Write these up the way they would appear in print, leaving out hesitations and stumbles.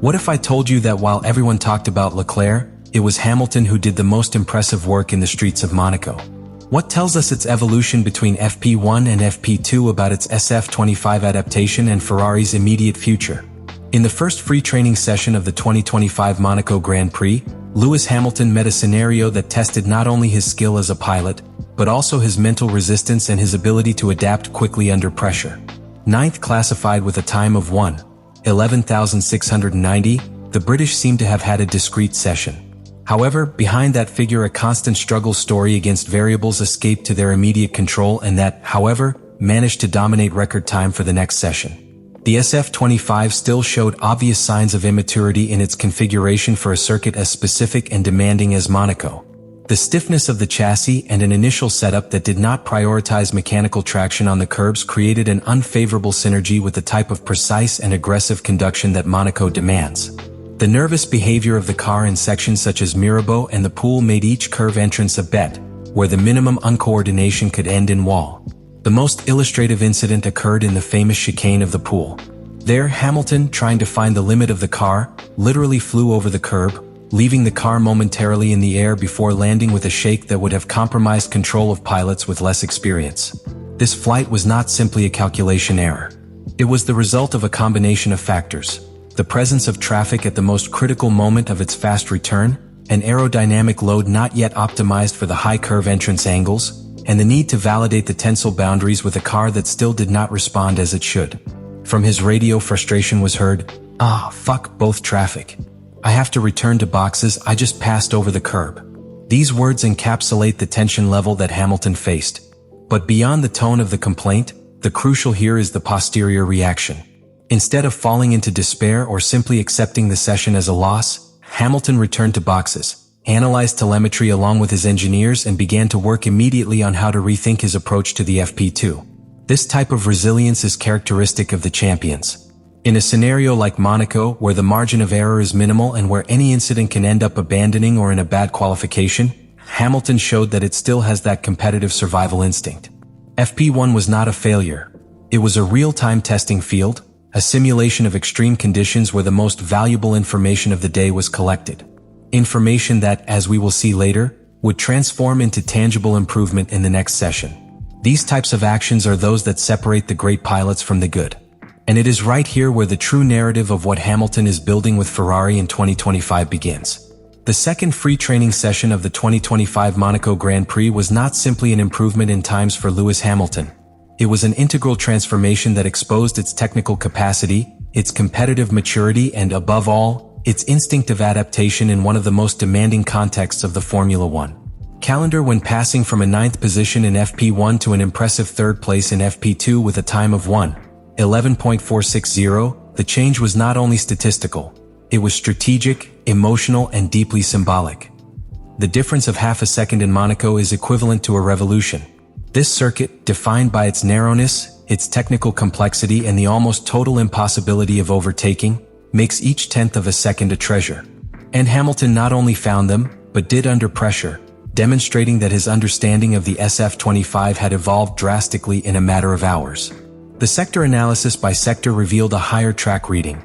What if I told you that while everyone talked about Leclerc, it was Hamilton who did the most impressive work in the streets of Monaco? What tells us its evolution between FP1 and FP2 about its SF-25 adaptation and Ferrari's immediate future? In the first free training session of the 2025 Monaco Grand Prix, Lewis Hamilton met a scenario that tested not only his skill as a pilot, but also his mental resistance and his ability to adapt quickly under pressure. Ninth classified with a time of 1:11,690, the British seem to have had a discreet session. However, behind that figure a constant struggle story against variables escaped to their immediate control and that, however, managed to dominate record time for the next session. The SF-25 still showed obvious signs of immaturity in its configuration for a circuit as specific and demanding as Monaco. The stiffness of the chassis and an initial setup that did not prioritize mechanical traction on the curbs created an unfavorable synergy with the type of precise and aggressive conduction that Monaco demands. The nervous behavior of the car in sections such as Mirabeau and the Pool made each curve entrance a bet, where the minimum uncoordination could end in wall. The most illustrative incident occurred in the famous chicane of the Pool. There, Hamilton, trying to find the limit of the car, literally flew over the curb, leaving the car momentarily in the air before landing with a shake that would have compromised control of pilots with less experience. This flight was not simply a calculation error. It was the result of a combination of factors: the presence of traffic at the most critical moment of its fast return, an aerodynamic load not yet optimized for the high curve entrance angles, and the need to validate the tensile boundaries with a car that still did not respond as it should. From his radio, frustration was heard: "Ah, fuck both traffic. I have to return to boxes, I just passed over the curb." These words encapsulate the tension level that Hamilton faced. But beyond the tone of the complaint, the crucial here is the posterior reaction. Instead of falling into despair or simply accepting the session as a loss, Hamilton returned to boxes, analyzed telemetry along with his engineers and began to work immediately on how to rethink his approach to the FP2. This type of resilience is characteristic of the champions. In a scenario like Monaco, where the margin of error is minimal and where any incident can end up abandoning or in a bad qualification, Hamilton showed that it still has that competitive survival instinct. FP1 was not a failure. It was a real-time testing field, a simulation of extreme conditions where the most valuable information of the day was collected. Information that, as we will see later, would transform into tangible improvement in the next session. These types of actions are those that separate the great pilots from the good. And it is right here where the true narrative of what Hamilton is building with Ferrari in 2025 begins. The second free training session of the 2025 Monaco Grand Prix was not simply an improvement in times for Lewis Hamilton. It was an integral transformation that exposed its technical capacity, its competitive maturity, and above all, its instinctive adaptation in one of the most demanding contexts of the Formula One calendar. When passing from a 9th position in FP1 to an impressive 3rd place in FP2 with a time of 1:11.460, the change was not only statistical, it was strategic, emotional, and deeply symbolic. The difference of half a second in Monaco is equivalent to a revolution. This circuit, defined by its narrowness, its technical complexity, and the almost total impossibility of overtaking, makes each tenth of a second a treasure. And Hamilton not only found them, but did under pressure, demonstrating that his understanding of the SF-25 had evolved drastically in a matter of hours. The sector analysis by sector revealed a higher track reading.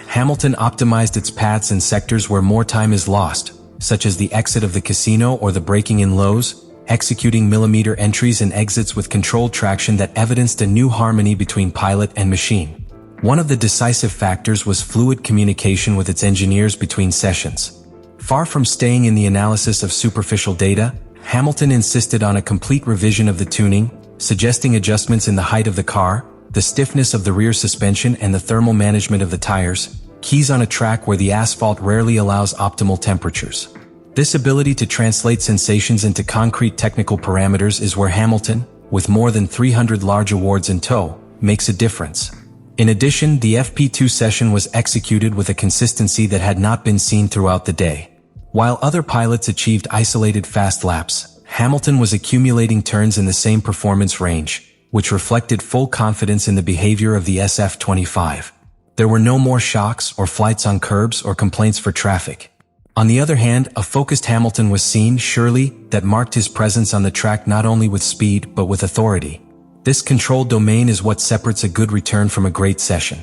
Hamilton optimized its paths in sectors where more time is lost, such as the exit of the casino or the braking in lows, executing millimeter entries and exits with controlled traction that evidenced a new harmony between pilot and machine. One of the decisive factors was fluid communication with its engineers between sessions. Far from staying in the analysis of superficial data, Hamilton insisted on a complete revision of the tuning, suggesting adjustments in the height of the car, the stiffness of the rear suspension, and the thermal management of the tires, keys on a track where the asphalt rarely allows optimal temperatures. This ability to translate sensations into concrete technical parameters is where Hamilton, with more than 300 large awards in tow, makes a difference. In addition, the FP2 session was executed with a consistency that had not been seen throughout the day. While other pilots achieved isolated fast laps, Hamilton was accumulating turns in the same performance range, which reflected full confidence in the behavior of the SF-25. There were no more shocks or flights on curbs or complaints for traffic. On the other hand, a focused Hamilton was seen, surely, that marked his presence on the track not only with speed but with authority. This controlled domain is what separates a good return from a great session.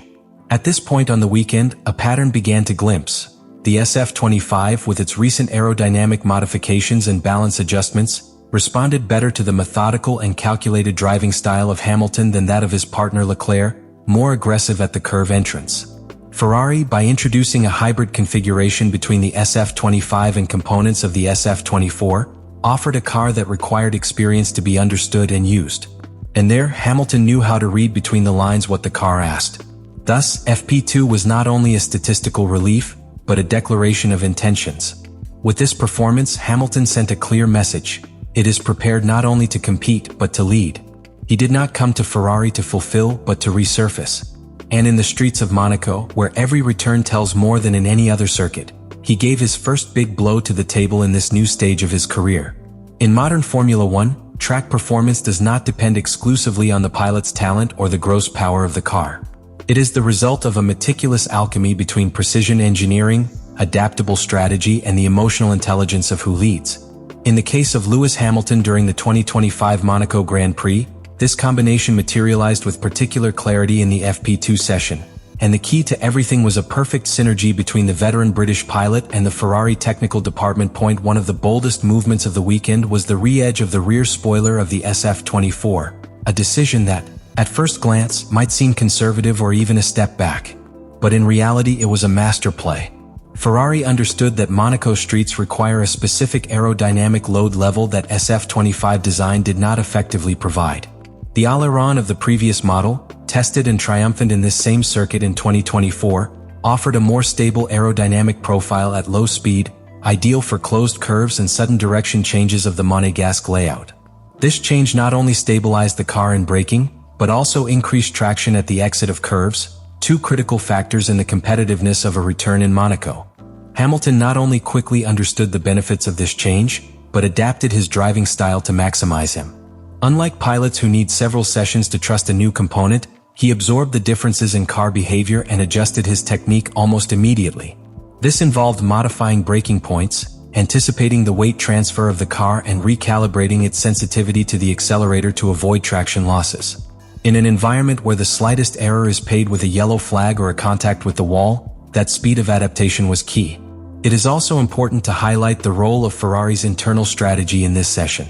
At this point on the weekend, a pattern began to glimpse. The SF-25, with its recent aerodynamic modifications and balance adjustments, responded better to the methodical and calculated driving style of Hamilton than that of his partner Leclerc, more aggressive at the curve entrance. Ferrari, by introducing a hybrid configuration between the SF-25 and components of the SF-24, offered a car that required experience to be understood and used. And there, Hamilton knew how to read between the lines what the car asked. Thus, FP2 was not only a statistical relief, but a declaration of intentions. With this performance, Hamilton sent a clear message. It is prepared not only to compete, but to lead. He did not come to Ferrari to fulfill, but to resurface. And in the streets of Monaco, where every return tells more than in any other circuit, he gave his first big blow to the table in this new stage of his career. In modern Formula One, track performance does not depend exclusively on the pilot's talent or the gross power of the car. It is the result of a meticulous alchemy between precision engineering, adaptable strategy, and the emotional intelligence of who leads. In the case of Lewis Hamilton during the 2025 Monaco Grand Prix, this combination materialized with particular clarity in the FP2 session, and the key to everything was a perfect synergy between the veteran British pilot and the Ferrari technical department. One of the boldest movements of the weekend was the re-edge of the rear spoiler of the SF-24, a decision that, at first glance, might seem conservative or even a step back. But in reality, it was a master play. Ferrari understood that Monaco streets require a specific aerodynamic load level that SF-25 design did not effectively provide. The aileron of the previous model, tested and triumphant in this same circuit in 2024, offered a more stable aerodynamic profile at low speed, ideal for closed curves and sudden direction changes of the Monégasque layout. This change not only stabilized the car in braking, but also increased traction at the exit of curves, two critical factors in the competitiveness of a return in Monaco. Hamilton not only quickly understood the benefits of this change, but adapted his driving style to maximize him. Unlike pilots who need several sessions to trust a new component, he absorbed the differences in car behavior and adjusted his technique almost immediately. This involved modifying braking points, anticipating the weight transfer of the car, and recalibrating its sensitivity to the accelerator to avoid traction losses. In an environment where the slightest error is paid with a yellow flag or a contact with the wall, that speed of adaptation was key. It is also important to highlight the role of Ferrari's internal strategy in this session.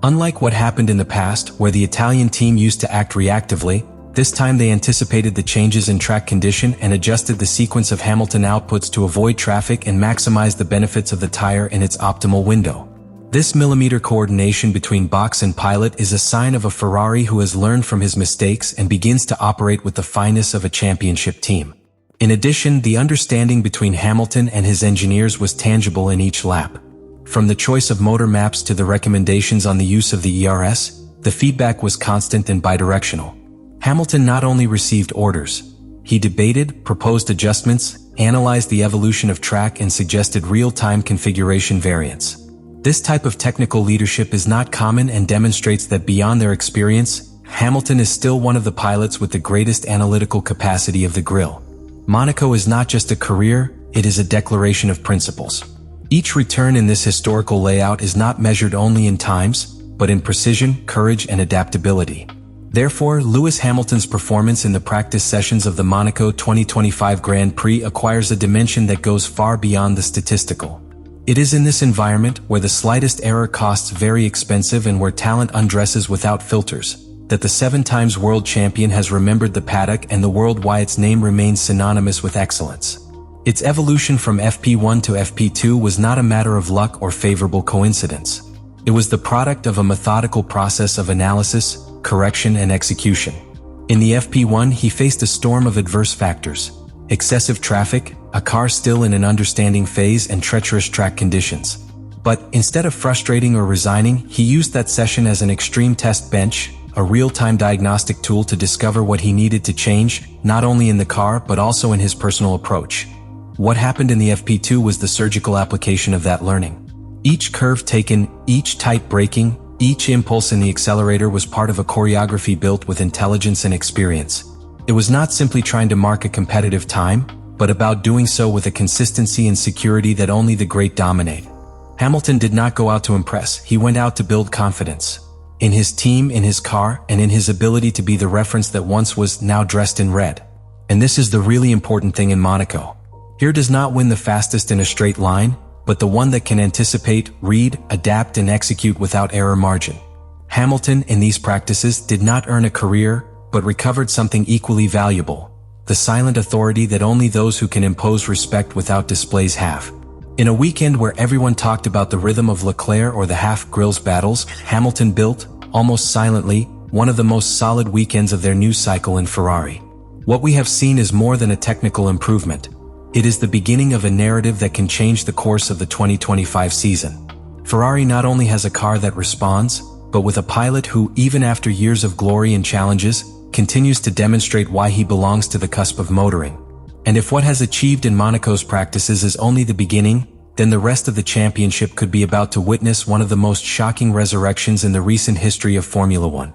Unlike what happened in the past, where the Italian team used to act reactively, this time they anticipated the changes in track condition and adjusted the sequence of Hamilton outputs to avoid traffic and maximize the benefits of the tire in its optimal window. This millimeter coordination between box and pilot is a sign of a Ferrari who has learned from his mistakes and begins to operate with the fineness of a championship team. In addition, the understanding between Hamilton and his engineers was tangible in each lap. From the choice of motor maps to the recommendations on the use of the ERS, the feedback was constant and bidirectional. Hamilton not only received orders, he debated, proposed adjustments, analyzed the evolution of track, and suggested real-time configuration variants. This type of technical leadership is not common and demonstrates that beyond their experience, Hamilton is still one of the pilots with the greatest analytical capacity of the grill. Monaco is not just a career, it is a declaration of principles. Each return in this historical layout is not measured only in times, but in precision, courage, and adaptability. Therefore, Lewis Hamilton's performance in the practice sessions of the Monaco 2025 Grand Prix acquires a dimension that goes far beyond the statistical. It is in this environment, where the slightest error costs very expensive and where talent undresses without filters, that the 7-time world champion has remembered the paddock and the world why its name remains synonymous with excellence. Its evolution from FP1 to FP2 was not a matter of luck or favorable coincidence. It was the product of a methodical process of analysis, correction, and execution. In the FP1, he faced a storm of adverse factors: excessive traffic, a car still in an understanding phase, and treacherous track conditions. But instead of frustrating or resigning, he used that session as an extreme test bench, a real-time diagnostic tool to discover what he needed to change, not only in the car but also in his personal approach. What happened in the FP2 was the surgical application of that learning. Each curve taken, each tight braking, each impulse in the accelerator was part of a choreography built with intelligence and experience. It was not simply trying to mark a competitive time, but about doing so with a consistency and security that only the great dominate. Hamilton did not go out to impress, he went out to build confidence. In his team, in his car, and in his ability to be the reference that once was now dressed in red. And this is the really important thing in Monaco. Here does not win the fastest in a straight line, but the one that can anticipate, read, adapt and execute without error margin. Hamilton, in these practices, did not earn a career, but recovered something equally valuable: the silent authority that only those who can impose respect without displays have. In a weekend where everyone talked about the rhythm of Leclerc or the half-grills battles, Hamilton built, almost silently, one of the most solid weekends of their new cycle in Ferrari. What we have seen is more than a technical improvement. It is the beginning of a narrative that can change the course of the 2025 season. Ferrari not only has a car that responds, but with a pilot who, even after years of glory and challenges, continues to demonstrate why he belongs to the cusp of motoring. And if what has achieved in Monaco's practices is only the beginning, then the rest of the championship could be about to witness one of the most shocking resurrections in the recent history of Formula One.